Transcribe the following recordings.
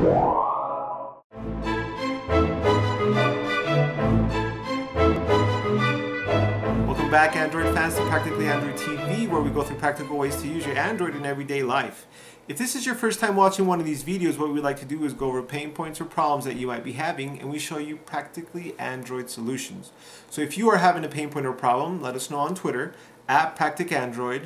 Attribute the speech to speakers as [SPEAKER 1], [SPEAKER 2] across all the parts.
[SPEAKER 1] Welcome back, Android fans, to Practically Android TV, where we go through practical ways to use your Android in everyday life. If this is your first time watching one of these videos, what we like to do is go over pain points or problems that you might be having, and we show you practically Android solutions. So if you are having a pain point or problem, let us know on Twitter @PracticAndroid,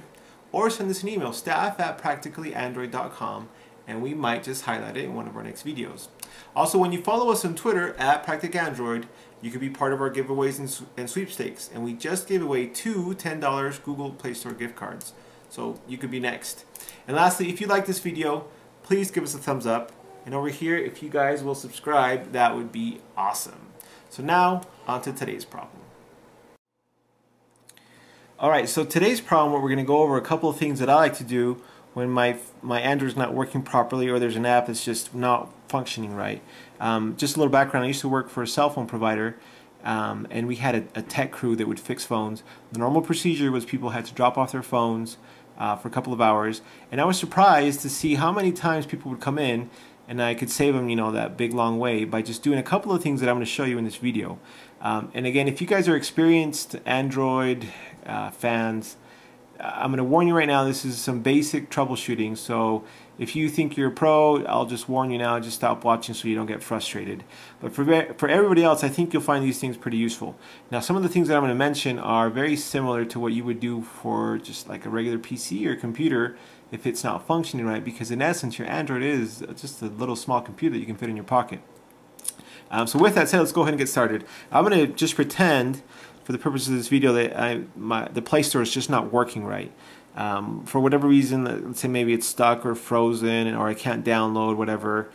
[SPEAKER 1] or send us an email, staff@practicallyandroid.com, and we might just highlight it in one of our next videos. Also, when you follow us on Twitter @PracticAndroid, you could be part of our giveaways and sweepstakes, and we just gave away 2 $10 Google Play Store gift cards. So you could be next. And lastly, if you like this video, please give us a thumbs up. And over here, if you guys will subscribe, that would be awesome. So now, on to today's problem. Alright, so today's problem, what we're going to go over a couple of things that I like to do when my Android's not working properly, or there's an app that's just not functioning right. Just a little background, I used to work for a cell phone provider, and we had a tech crew that would fix phones. The normal procedure was people had to drop off their phones for a couple of hours, and I was surprised to see how many times people would come in and I could save them, you know, that big long way by just doing a couple of things that I'm going to show you in this video. And again, if you guys are experienced Android fans, I'm going to warn you right now, this is some basic troubleshooting, so if you think you're a pro, I'll just warn you now, just stop watching so you don't get frustrated. But for everybody else, I think you'll find these things pretty useful. Now, some of the things that I'm going to mention are very similar to what you would do for just like a regular PC or computer if it's not functioning right, because in essence, your Android is just a little small computer that you can fit in your pocket. So with that said, let's go ahead and get started. I'm going to just pretend, for the purpose of this video, that the Play Store is just not working right. For whatever reason, let's say maybe it's stuck or frozen, or I can't download, whatever.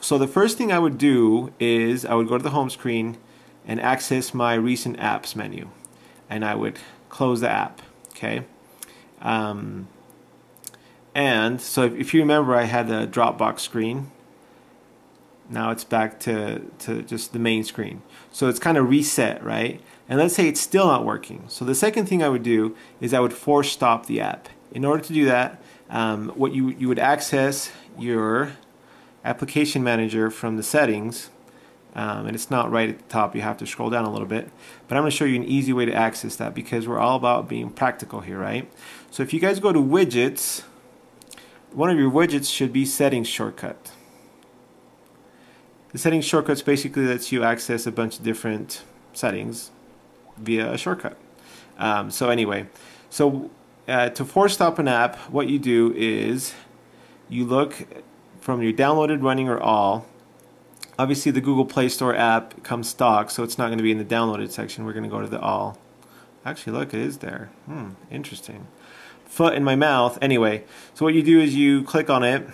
[SPEAKER 1] So the first thing I would do is I would go to the home screen and access my recent apps menu, and I would close the app. Okay. And so if you remember, I had the Dropbox screen. Now it's back to just the main screen. So it's kind of reset, right? And let's say it's still not working. So the second thing I would do is I would force stop the app. In order to do that, what you would access your application manager from the settings, and it's not right at the top, you have to scroll down a little bit, but I'm going to show you an easy way to access that, because we're all about being practical here, right? So if you guys go to widgets, one of your widgets should be settings shortcut. The settings shortcut basically lets you access a bunch of different settings via a shortcut. So anyway, to force stop an app, what you do is you look from your downloaded, running, or all. Obviously the Google Play Store app comes stock, so it's not going to be in the downloaded section. We're going to go to the all. Actually, look, it is there. Interesting. Foot in my mouth. Anyway, so what you do is you click on it,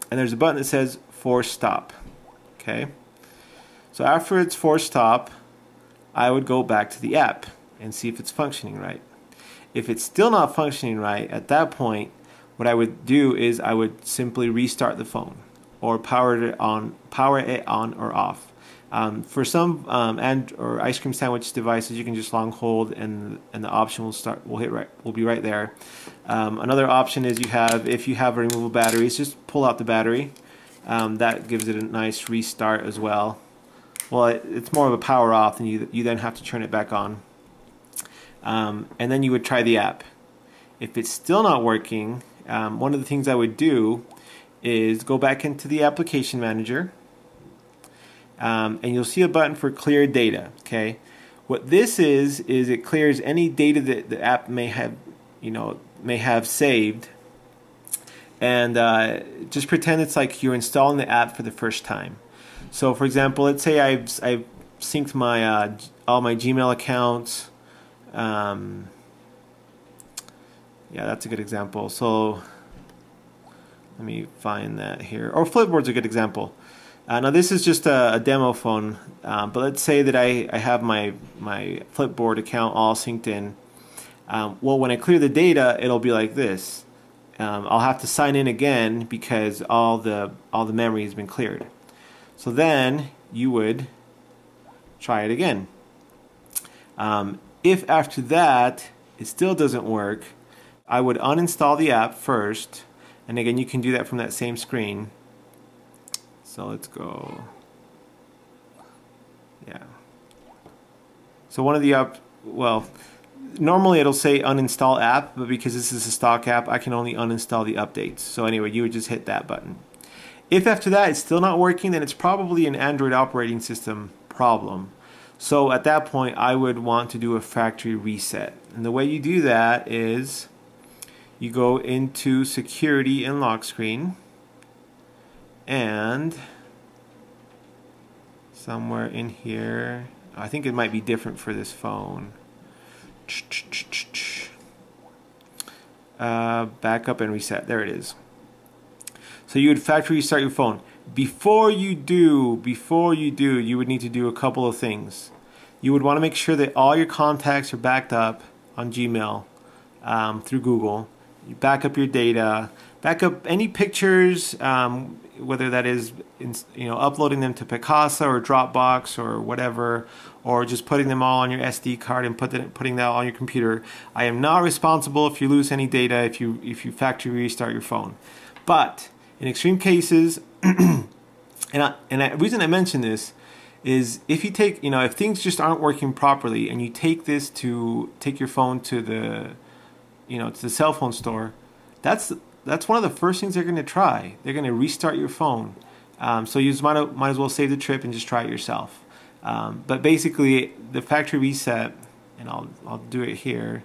[SPEAKER 1] and there's a button that says force stop. Okay, so after it's forced stop, I would go back to the app and see if it's functioning right. If it's still not functioning right, at that point, what I would do is I would simply restart the phone or power it on or off. For some or ice cream sandwich devices, you can just long hold, and the option will be right there. Another option is if you have removable batteries, just pull out the battery. That gives it a nice restart as well. Well, it's more of a power off, and you then have to turn it back on. And then you would try the app. If it's still not working, one of the things I would do is go back into the application manager, and you'll see a button for clear data. Okay, what this is it clears any data that the app may have saved. And just pretend it's like you're installing the app for the first time. So for example, let's say I've synced my all my Gmail accounts. Yeah, that's a good example. So let me find that here. Or Flipboard's a good example. Now this is just a demo phone, but let's say that I have my Flipboard account all synced in. Well, when I clear the data, it'll be like this. I'll have to sign in again because all the memory has been cleared. So then you would try it again. If after that it still doesn't work, I would uninstall the app first, and again you can do that from that same screen. So let's go. Yeah. So one of the well, normally it'll say uninstall app, but because this is a stock app, I can only uninstall the updates. So anyway, you would just hit that button. If after that it's still not working, then it's probably an Android operating system problem. So at that point, I would want to do a factory reset. And the way you do that is you go into security and lock screen, and somewhere in here, I think it might be different for this phone. Backup and reset. There it is. So you would factory restart your phone. Before you do, you would need to do a couple of things. You would want to make sure that all your contacts are backed up on Gmail through Google. You back up your data, back up any pictures, whether that is uploading them to Picasa or Dropbox or whatever, or just putting them all on your SD card and putting that on your computer. I am not responsible if you lose any data if you factory restart your phone. But in extreme cases, and the reason I mention this is if you take, if things just aren't working properly and you take your phone to the, to the cell phone store, that's one of the first things they're going to try. They're going to restart your phone. So you might as well save the trip and just try it yourself. But basically, the factory reset, and I'll do it here.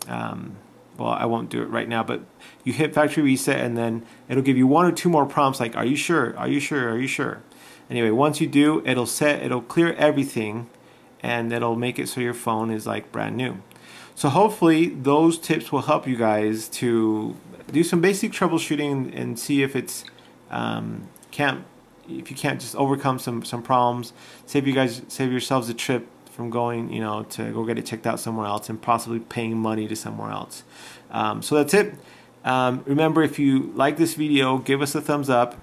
[SPEAKER 1] Well, I won't do it right now, but you hit factory reset, and then it'll give you one or two more prompts like, "Are you sure? Are you sure? Are you sure?" Anyway, once you do, it'll clear everything, and it'll make it so your phone is like brand new. So hopefully those tips will help you guys to do some basic troubleshooting and see if it's if you can't just overcome some problems. Save yourselves a trip from going to go get it checked out somewhere else and possibly paying money to somewhere else. So that's it. Remember, if you like this video, give us a thumbs up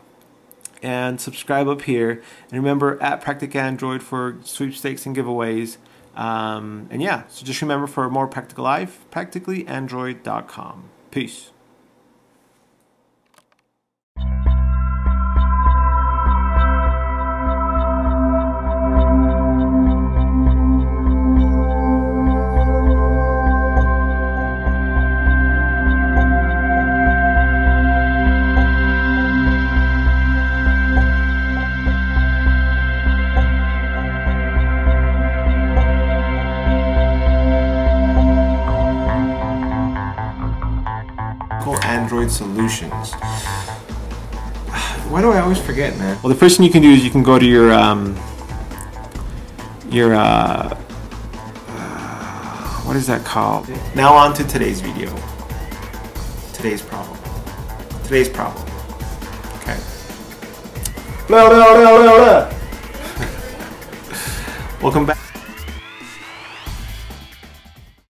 [SPEAKER 1] and subscribe up here. And remember, @PracticAndroid for sweepstakes and giveaways. And yeah, so just remember, for more practical life, practicallyandroid.com. Peace. Android solutions. Why do I always forget, man? Well, the first thing you can do is you can go to your what is that called? Now on to today's video. Today's problem. Okay. Welcome back.